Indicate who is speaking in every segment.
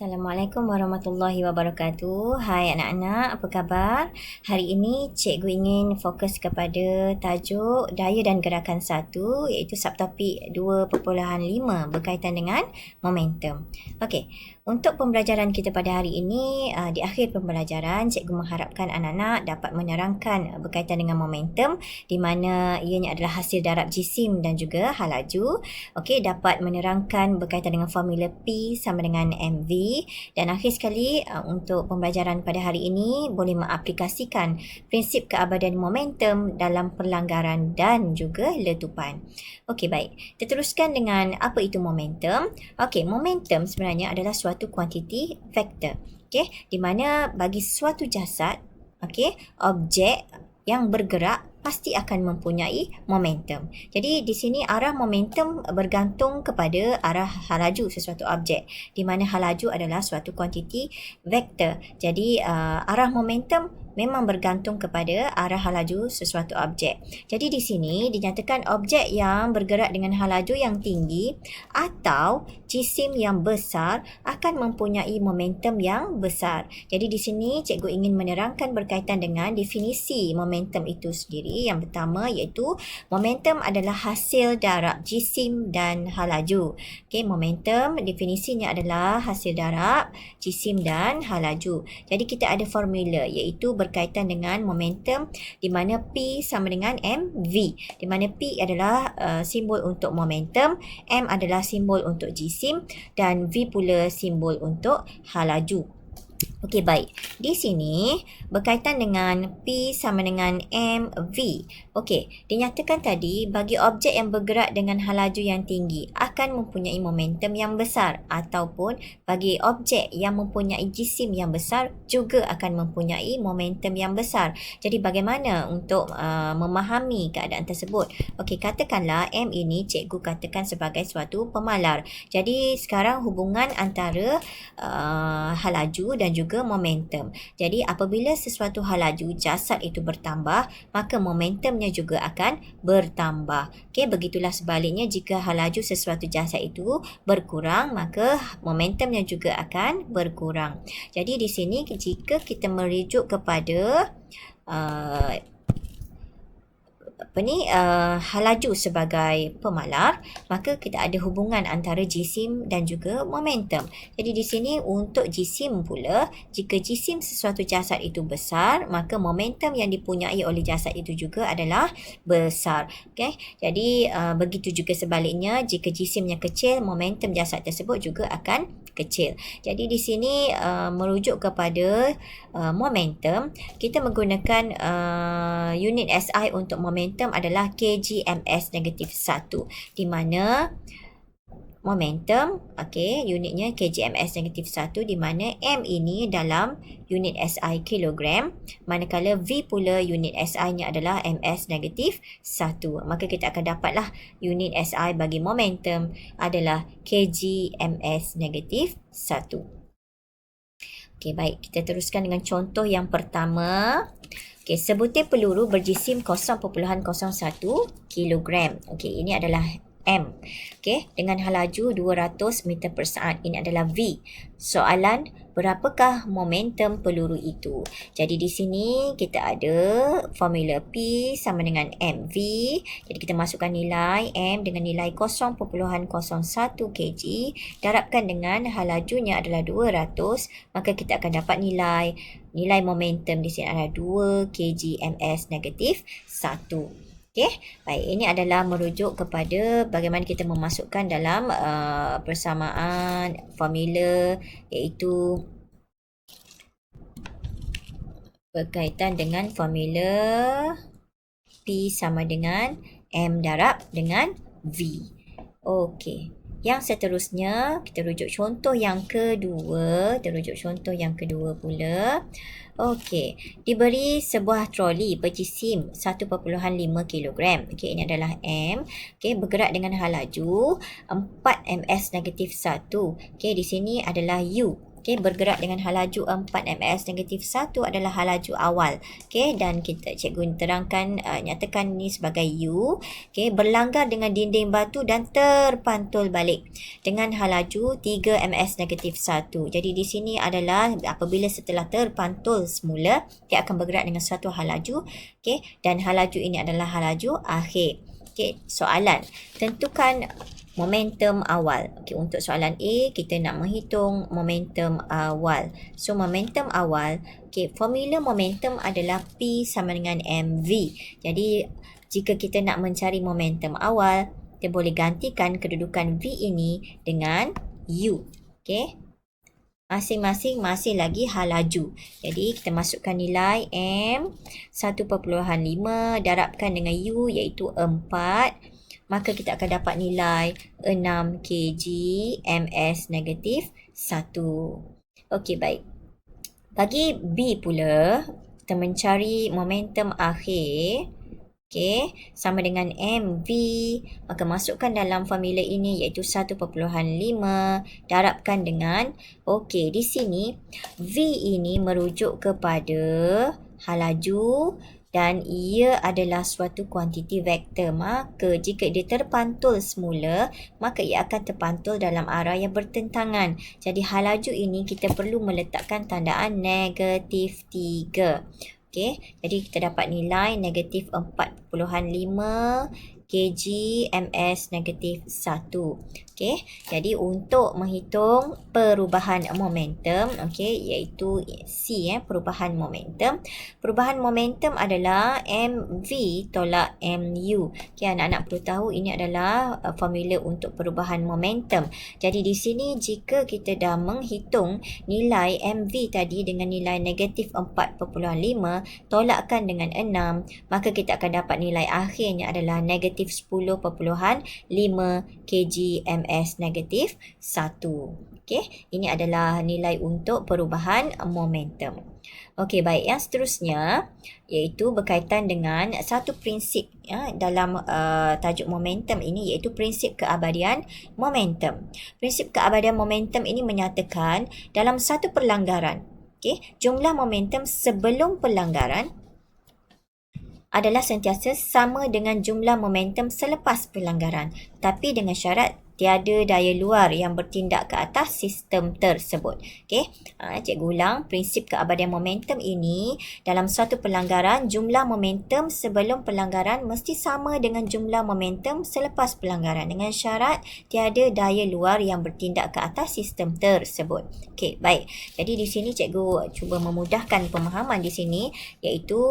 Speaker 1: Assalamualaikum warahmatullahi wabarakatuh. Hai anak-anak, apa khabar? Hari ini cikgu ingin fokus kepada tajuk daya dan gerakan 1 iaitu subtopik 2.5 berkaitan dengan momentum. Okey, untuk pembelajaran kita pada hari ini, di akhir pembelajaran cikgu mengharapkan anak-anak dapat menerangkan berkaitan dengan momentum di mana ianya adalah hasil darab jisim dan juga hal laju. Okey, dapat menerangkan berkaitan dengan formula P sama dengan mv. Dan akhir sekali, untuk pembelajaran pada hari ini boleh mengaplikasikan prinsip keabadian momentum dalam perlanggaran dan juga letupan. Okey, baik. Kita teruskan dengan apa itu momentum. Okey, momentum sebenarnya adalah suatu kuantiti vektor. Okey, di mana bagi suatu jasad, okey, objek yang bergerak pasti akan mempunyai momentum. Jadi di sini arah momentum bergantung kepada arah hal laju sesuatu objek, di mana hal laju adalah suatu kuantiti vektor. Jadi arah momentum memang bergantung kepada arah hal laju sesuatu objek. Jadi di sini dinyatakan objek yang bergerak dengan hal laju yang tinggi atau jisim yang besar akan mempunyai momentum yang besar. Jadi di sini cikgu ingin menerangkan berkaitan dengan definisi momentum itu sendiri. Yang pertama iaitu momentum adalah hasil darab jisim dan hal laju. Okey, momentum definisinya adalah hasil darab jisim dan hal laju. Jadi kita ada formula iaitu berkaitan dengan momentum di mana P sama dengan mv, di mana P adalah simbol untuk momentum, M adalah simbol untuk jisim dan V pula simbol untuk hal laju. Okey, baik. Di sini berkaitan dengan P sama dengan mv. Okey, dinyatakan tadi bagi objek yang bergerak dengan hal laju yang tinggi akan mempunyai momentum yang besar, ataupun bagi objek yang mempunyai jisim yang besar juga akan mempunyai momentum yang besar. Jadi bagaimana untuk memahami keadaan tersebut? Okey, katakanlah M ini cikgu katakan sebagai suatu pemalar. Jadi sekarang hubungan antara hal laju dan juga momentum. Jadi apabila sesuatu hal laju jasad itu bertambah, maka momentumnya juga akan bertambah. Okey, begitulah sebaliknya jika hal laju sesuatu jasad itu berkurang, maka momentumnya juga akan berkurang. Jadi di sini jika kita merujuk kepada hal laju sebagai pemalar, maka kita ada hubungan antara jisim dan juga momentum. Jadi di sini untuk jisim pula, jika jisim sesuatu jasad itu besar, maka momentum yang dipunyai oleh jasad itu juga adalah besar. Okay? Jadi begitu juga sebaliknya, jika jisimnya kecil, momentum jasad tersebut juga akan kecil. Jadi di sini merujuk kepada momentum, kita menggunakan unit SI untuk momentum adalah kgms negatif 1, di mana momentum, okey, unitnya kgms negatif 1, di mana M ini dalam unit SI kilogram, manakala V pula unit SI nya adalah ms negatif 1. Maka kita akan dapatlah unit SI bagi momentum adalah kgms negatif 1. Okey, baik, kita teruskan dengan contoh yang pertama. Okey, sebutir peluru berjisim 0.01 kilogram. Okey, ini adalah M. Okey, dengan hal laju 200 meter per saat. Ini adalah V. Soalan, berapakah momentum peluru itu? Jadi di sini kita ada formula P sama dengan mv. Jadi kita masukkan nilai M dengan nilai 0.01 kg darabkan dengan hal lajunya adalah 200, maka kita akan dapat nilai momentum di sini adalah 2 kgms negatif 1. Okey, baik, ini adalah merujuk kepada bagaimana kita memasukkan dalam persamaan formula, iaitu berkaitan dengan formula P sama dengan M darab dengan V. Okey, yang seterusnya kita rujuk contoh yang kedua. Pula. Okey, diberi sebuah troli berjisim 1.5 kg. Okey, ini adalah M. Okey, bergerak dengan hal laju 4 ms negatif 1. Okey, di sini adalah U. Okey, bergerak dengan halaju 4 ms negatif 1 adalah halaju awal. Okey, dan cikgu terangkan, nyatakan ni sebagai U. Okey, berlanggar dengan dinding batu dan terpantul balik dengan halaju 3 ms negatif 1. Jadi di sini adalah apabila setelah terpantul semula, dia akan bergerak dengan satu halaju. Okey, dan halaju ini adalah halaju akhir. Okey, soalan. Tentukan momentum awal. Okey, untuk soalan A, kita nak menghitung momentum awal. So, momentum awal, okey, formula momentum adalah P sama dengan mv. Jadi, jika kita nak mencari momentum awal, kita boleh gantikan kedudukan V ini dengan U. Okey. Masing-masing masih lagi halaju. Jadi, kita masukkan nilai M 1.5 darabkan dengan U iaitu 4. Maka kita akan dapat nilai 6 kg ms negatif 1. Okey, baik. Bagi B pula, kita mencari momentum akhir. Okey, sama dengan mv. Maka masukkan dalam formula ini iaitu 1.5 darabkan dengan, okey, di sini V ini merujuk kepada halaju dan ia adalah suatu kuantiti vektor. Maka jika dia terpantul semula, maka ia akan terpantul dalam arah yang bertentangan. Jadi halaju ini kita perlu meletakkan tandaan negatif 3. Okey, jadi kita dapat nilai negatif 4.5 kg ms negatif 1. Okey, jadi untuk menghitung perubahan momentum, okey, iaitu C, perubahan momentum. Perubahan momentum adalah mv tolak mu. Okey, anak-anak perlu tahu ini adalah formula untuk perubahan momentum. Jadi di sini jika kita dah menghitung nilai mv tadi dengan nilai negatif 4.5 tolakkan dengan 6, maka kita akan dapat nilai akhirnya adalah negatif 10.5 kg ms negatif 1. Okey, ini adalah nilai untuk perubahan momentum. Okey, baik. Yang seterusnya iaitu berkaitan dengan satu prinsip dalam tajuk momentum ini, iaitu prinsip keabadian momentum. Prinsip keabadian momentum ini menyatakan dalam satu pelanggaran, okey, jumlah momentum sebelum pelanggaran adalah sentiasa sama dengan jumlah momentum selepas pelanggaran, tapi dengan syarat tiada daya luar yang bertindak ke atas sistem tersebut. Okey, cikgu ulang, prinsip keabadian momentum ini dalam suatu pelanggaran, jumlah momentum sebelum pelanggaran mesti sama dengan jumlah momentum selepas pelanggaran dengan syarat tiada daya luar yang bertindak ke atas sistem tersebut. Okey, baik. Jadi di sini cikgu cuba memudahkan pemahaman di sini, iaitu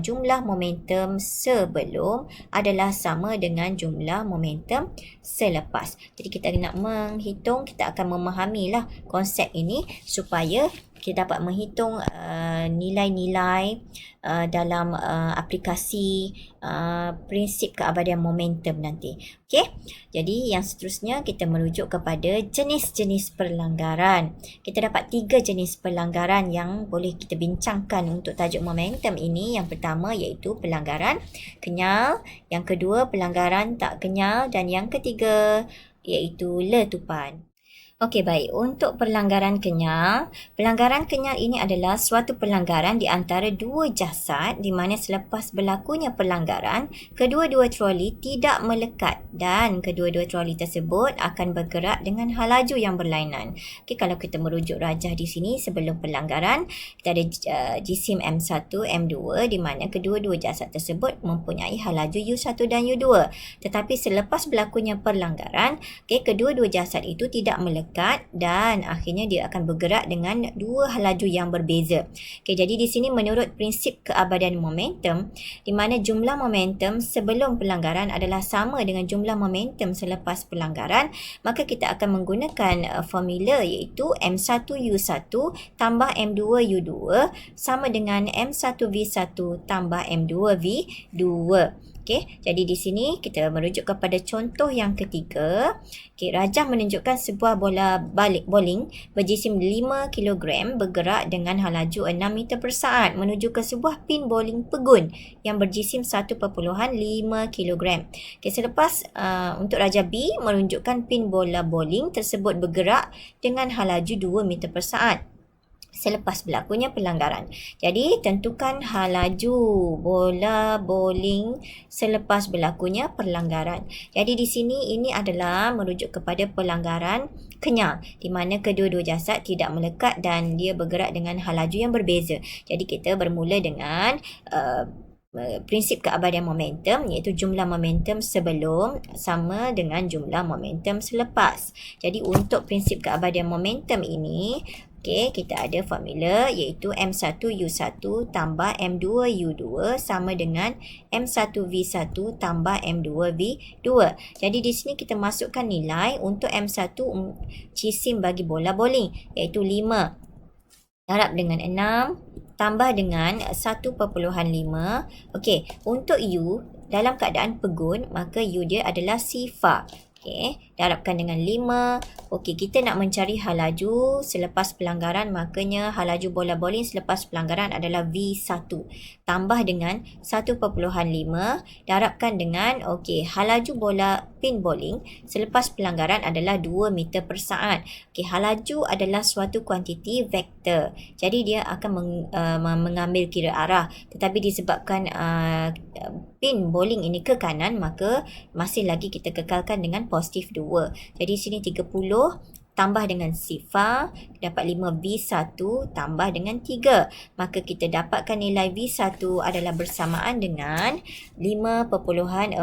Speaker 1: jumlah momentum sebelum adalah sama dengan jumlah momentum selepas. Jadi kita nak menghitung, kita akan memahamilah konsep ini supaya kita dapat menghitung nilai-nilai dalam aplikasi prinsip keabadian momentum nanti. Okey, jadi yang seterusnya kita merujuk kepada jenis-jenis pelanggaran. Kita dapat 3 jenis pelanggaran yang boleh kita bincangkan untuk tajuk momentum ini. Yang pertama iaitu pelanggaran kenyal, yang kedua pelanggaran tak kenyal, dan yang ketiga iaitu letupan. Okey, baik. Untuk pelanggaran kenyal ini adalah suatu pelanggaran di antara dua jasad di mana selepas berlakunya pelanggaran, kedua-dua troli tidak melekat dan kedua-dua troli tersebut akan bergerak dengan halaju yang berlainan. Okey, kalau kita merujuk rajah di sini sebelum pelanggaran, kita ada jisim M1, M2 di mana kedua-dua jasad tersebut mempunyai halaju U1 dan U2. Tetapi selepas berlakunya pelanggaran, kedua-dua jasad itu tidak melekat dan akhirnya dia akan bergerak dengan dua halaju yang berbeza. Okey, jadi di sini menurut prinsip keabadian momentum, di mana jumlah momentum sebelum pelanggaran adalah sama dengan jumlah momentum selepas pelanggaran, maka kita akan menggunakan formula iaitu M1U1 tambah M2U2 sama dengan M1V1 tambah M2V2. Okey, jadi di sini kita merujuk kepada contoh yang ketiga. Okey, Rajah menunjukkan sebuah bola balik bowling berjisim 5 kilogram bergerak dengan halaju 6 meter per saat menuju ke sebuah pin bowling pegun yang berjisim 1.5 kilogram. Okey, selepas untuk Rajah B menunjukkan pin bola bowling tersebut bergerak dengan halaju 2 meter per saat selepas berlakunya pelanggaran. Jadi, tentukan halaju bola bowling selepas berlakunya pelanggaran. Jadi, di sini ini adalah merujuk kepada pelanggaran kenyal di mana kedua-dua jasad tidak melekat dan dia bergerak dengan halaju yang berbeza. Jadi, kita bermula dengan prinsip keabadian momentum iaitu jumlah momentum sebelum sama dengan jumlah momentum selepas. Jadi, untuk prinsip keabadian momentum ini, kita ada formula iaitu M1U1 tambah M2U2 sama dengan M1V1 tambah M2V2. Jadi di sini kita masukkan nilai untuk M1 jisim bagi bola bowling iaitu 5 darab dengan 6 tambah dengan 1.5. Okey, untuk U dalam keadaan pegun maka U dia adalah sifar. Darabkan dengan 5. Okey, kita nak mencari halaju selepas pelanggaran, makanya halaju bola bowling selepas pelanggaran adalah V1. Tambah dengan 1.5. Darabkan dengan, halaju bola pin bowling selepas pelanggaran adalah 2 meter per saat. Halaju adalah suatu kuantiti vektor. Jadi dia akan mengambil kira arah. Tetapi disebabkan pin bowling ini ke kanan, maka masih lagi kita kekalkan dengan positif 2. Jadi sini 30 tambah dengan sifar dapat 5V1 tambah dengan 3. Maka kita dapatkan nilai V1 adalah bersamaan dengan 5.4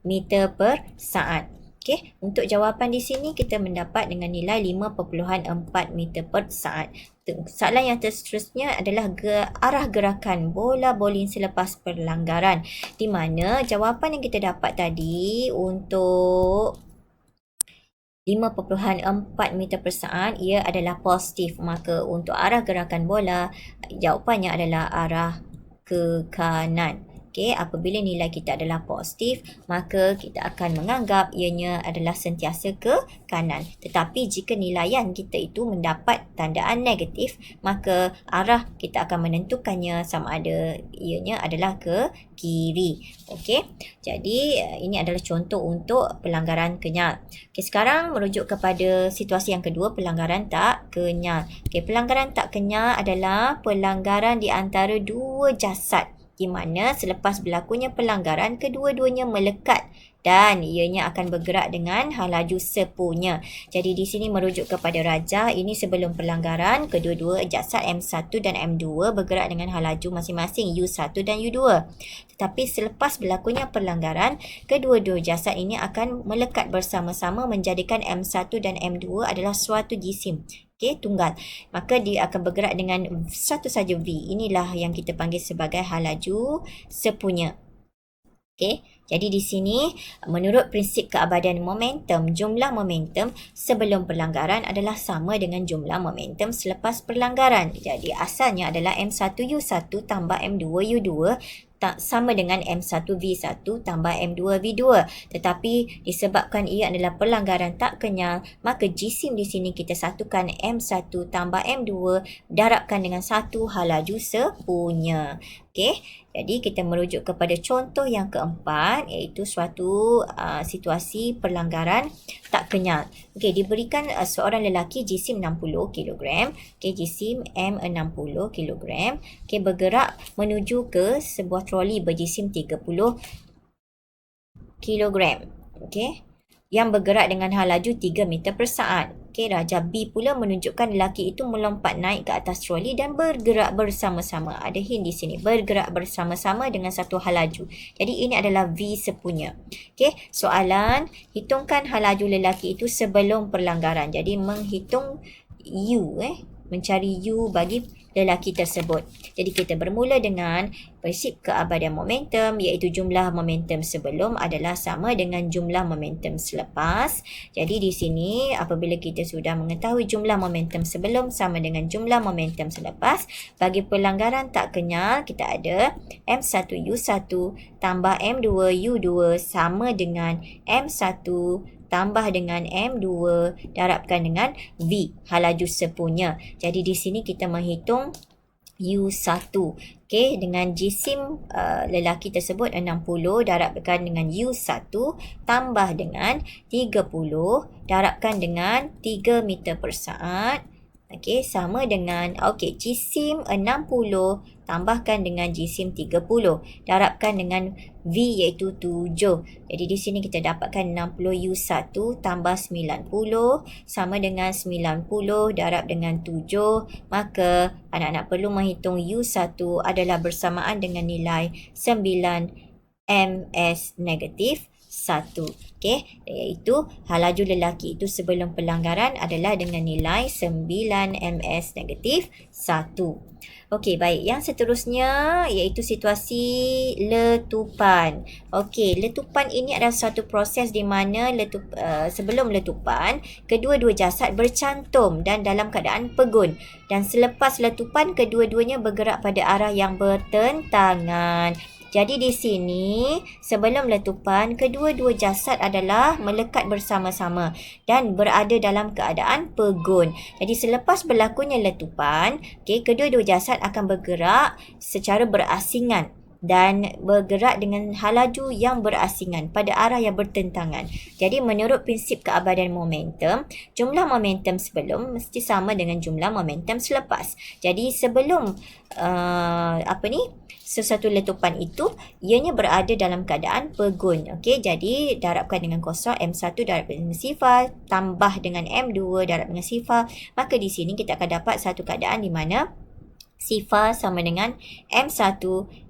Speaker 1: meter per saat. Untuk jawapan di sini kita mendapat dengan nilai 5.4 meter per saat. Soalan yang seterusnya adalah arah gerakan bola bowling selepas pelanggaran, di mana jawapan yang kita dapat tadi untuk 5.4 meter per saat ia adalah positif. Maka untuk arah gerakan bola jawapannya adalah arah ke kanan. Apabila nilai kita adalah positif, maka kita akan menganggap ianya adalah sentiasa ke kanan. Tetapi jika nilaian kita itu mendapat tandaan negatif, maka arah kita akan menentukannya sama ada ianya adalah ke kiri. Jadi ini adalah contoh untuk pelanggaran kenyal. Sekarang merujuk kepada situasi yang kedua, pelanggaran tak kenyal. Pelanggaran tak kenyal adalah pelanggaran di antara dua jasad, di mana selepas berlakunya pelanggaran kedua-duanya melekat dan ianya akan bergerak dengan halaju sepunya. Jadi di sini merujuk kepada Rajah, ini sebelum pelanggaran kedua-dua jasad M1 dan M2 bergerak dengan halaju masing-masing U1 dan U2. Tetapi selepas berlakunya pelanggaran, kedua-dua jasad ini akan melekat bersama-sama menjadikan M1 dan M2 adalah suatu jisim tunggal. Maka dia akan bergerak dengan satu saja V. Inilah yang kita panggil sebagai halaju sepunya. Jadi di sini menurut prinsip keabadian momentum, jumlah momentum sebelum pelanggaran adalah sama dengan jumlah momentum selepas pelanggaran. Jadi asalnya adalah M1U1 tambah M2U2 sama dengan M1V1 tambah M2V2. Tetapi disebabkan ia adalah pelanggaran tak kenyal, maka jisim di sini kita satukan M1 tambah M2 darabkan dengan satu halaju sepunya. Jadi kita merujuk kepada contoh yang keempat, iaitu suatu situasi pelanggaran tak kenyal. Diberikan seorang lelaki jisim 60 kg, jisim M60 kg, bergerak menuju ke sebuah troli berjisim 30 kg, yang bergerak dengan halaju 3 meter per saat. Rajah B pula menunjukkan lelaki itu melompat naik ke atas troli dan bergerak bersama-sama. Ada hint di sini, bergerak bersama-sama dengan satu halaju. Jadi ini adalah V sepunya. Soalan, hitungkan halaju lelaki itu sebelum pelanggaran. Jadi menghitung U, mencari U bagi lelaki tersebut. Jadi kita bermula dengan prinsip keabadian momentum, iaitu jumlah momentum sebelum adalah sama dengan jumlah momentum selepas. Jadi di sini apabila kita sudah mengetahui jumlah momentum sebelum sama dengan jumlah momentum selepas, bagi pelanggaran tak kenyal kita ada M1U1 tambah M2U2 sama dengan M1 tambah dengan M2 darabkan dengan V, halaju sepunya. Jadi di sini kita menghitung U1. Okey, dengan jisim lelaki tersebut 60 darabkan dengan U1 tambah dengan 30 darabkan dengan 3 meter per saat. Okey, sama dengan jisim 60 tambahkan dengan jisim 30 darabkan dengan V iaitu 7. Jadi di sini kita dapatkan 60U1 tambah 90 sama dengan 90 darab dengan 7. Maka anak-anak perlu menghitung U1 adalah bersamaan dengan nilai 9 ms negatif 1. Okey, iaitu halaju lelaki itu sebelum pelanggaran adalah dengan nilai 9 ms negatif 1. Okey, baik. Yang seterusnya iaitu situasi letupan. Okey, letupan ini adalah satu proses di mana sebelum letupan, kedua-dua jasad bercantum dan dalam keadaan pegun. Dan selepas letupan, kedua-duanya bergerak pada arah yang bertentangan. Jadi di sini sebelum letupan kedua-dua jasad adalah melekat bersama-sama dan berada dalam keadaan pegun. Jadi selepas berlakunya letupan, kedua-dua jasad akan bergerak secara berasingan dan bergerak dengan halaju yang berasingan pada arah yang bertentangan. Jadi menurut prinsip keabadian momentum, jumlah momentum sebelum mesti sama dengan jumlah momentum selepas. Jadi sebelum sesuatu letupan itu, ianya berada dalam keadaan pegun. Okey, jadi darabkan dengan kosong, M1 darabkan dengan sifar, tambah dengan M2 darab dengan sifar. Maka di sini kita akan dapat satu keadaan di mana sifar sama dengan M1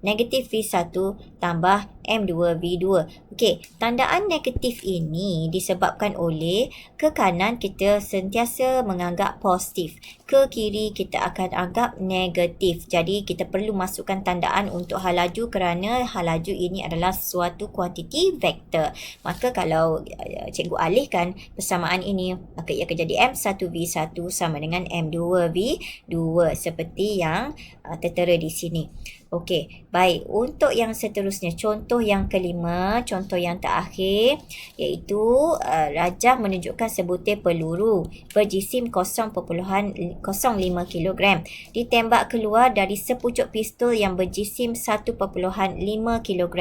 Speaker 1: negatif V1 tambah M2 V2. Okey, tandaan negatif ini disebabkan oleh ke kanan kita sentiasa menganggap positif, ke kiri kita akan anggap negatif. Jadi kita perlu masukkan tandaan untuk halaju kerana halaju ini adalah suatu kuantiti vektor. Maka kalau cikgu alihkan persamaan ini, maka ia akan jadi M1 V1 sama dengan M2 V2 seperti yang tertera di sini. Okey, baik. Untuk yang seterusnya, contoh yang kelima, contoh yang terakhir, iaitu rajah menunjukkan sebutir peluru berjisim 0.05 kg ditembak keluar dari sepucuk pistol yang berjisim 1.5 kg.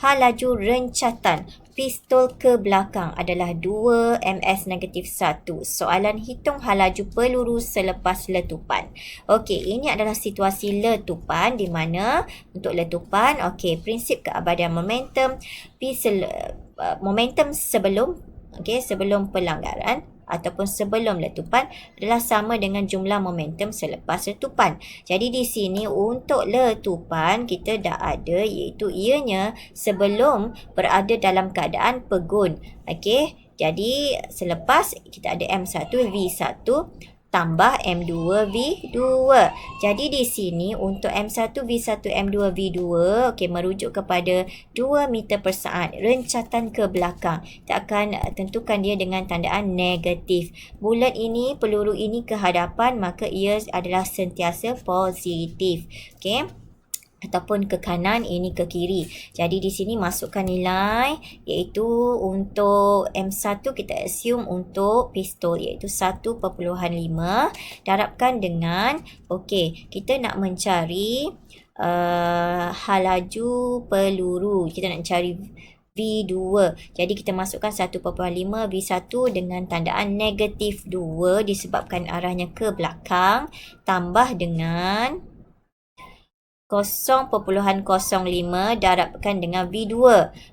Speaker 1: Halaju rencatan pistol ke belakang adalah 2 ms negatif 1. Soalan hitung halaju peluru selepas letupan. Okey, ini adalah situasi letupan di mana untuk letupan, prinsip keabadian momentum, momentum sebelum pelanggaran ataupun sebelum letupan adalah sama dengan jumlah momentum selepas letupan. Jadi di sini untuk letupan kita dah ada, iaitu ianya sebelum berada dalam keadaan pegun. Okey, jadi selepas kita ada M1 V1 tambah M2 V2. Jadi di sini untuk M1 V1 M2 V2 merujuk kepada 2 meter per saat rencatan ke belakang. Kita akan tentukan dia dengan tandaan negatif. Bulat ini, peluru ini ke hadapan, maka ia adalah sentiasa positif. Okey, ataupun ke kanan, ini ke kiri. Jadi di sini masukkan nilai, iaitu untuk M1 kita assume untuk pistol iaitu 1.5 darabkan dengan kita nak mencari halaju peluru. Kita nak cari V2. Jadi kita masukkan 1.5 V1 dengan tandaan negatif 2 disebabkan arahnya ke belakang, tambah dengan 0.05 darabkan dengan V2.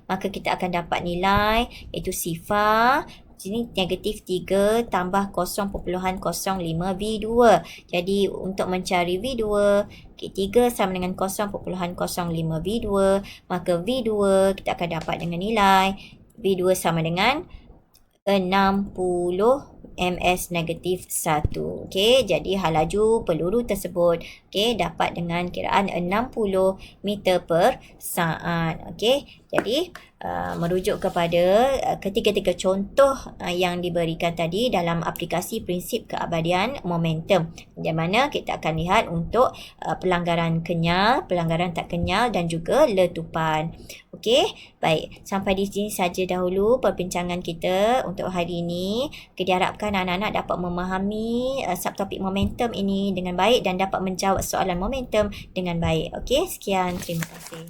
Speaker 1: Maka kita akan dapat nilai iaitu sifar. Sini negatif 3 tambah 0.05 V2. Jadi untuk mencari V2, 3 sama dengan 0.05 V2. Maka V2 kita akan dapat dengan nilai V2 sama dengan 60 ms negatif 1. Okey, jadi hal laju peluru tersebut dapat dengan kiraan 60 meter per saat. Okey, jadi merujuk kepada ketiga-tiga contoh yang diberikan tadi dalam aplikasi prinsip keabadian momentum, di mana kita akan lihat untuk pelanggaran kenyal, pelanggaran tak kenyal dan juga letupan. Okey, baik. Sampai di sini saja dahulu perbincangan kita untuk hari ini. Diharapkan anak-anak dapat memahami subtopik momentum ini dengan baik dan dapat menjawab soalan momentum dengan baik. Okey, sekian. Terima kasih.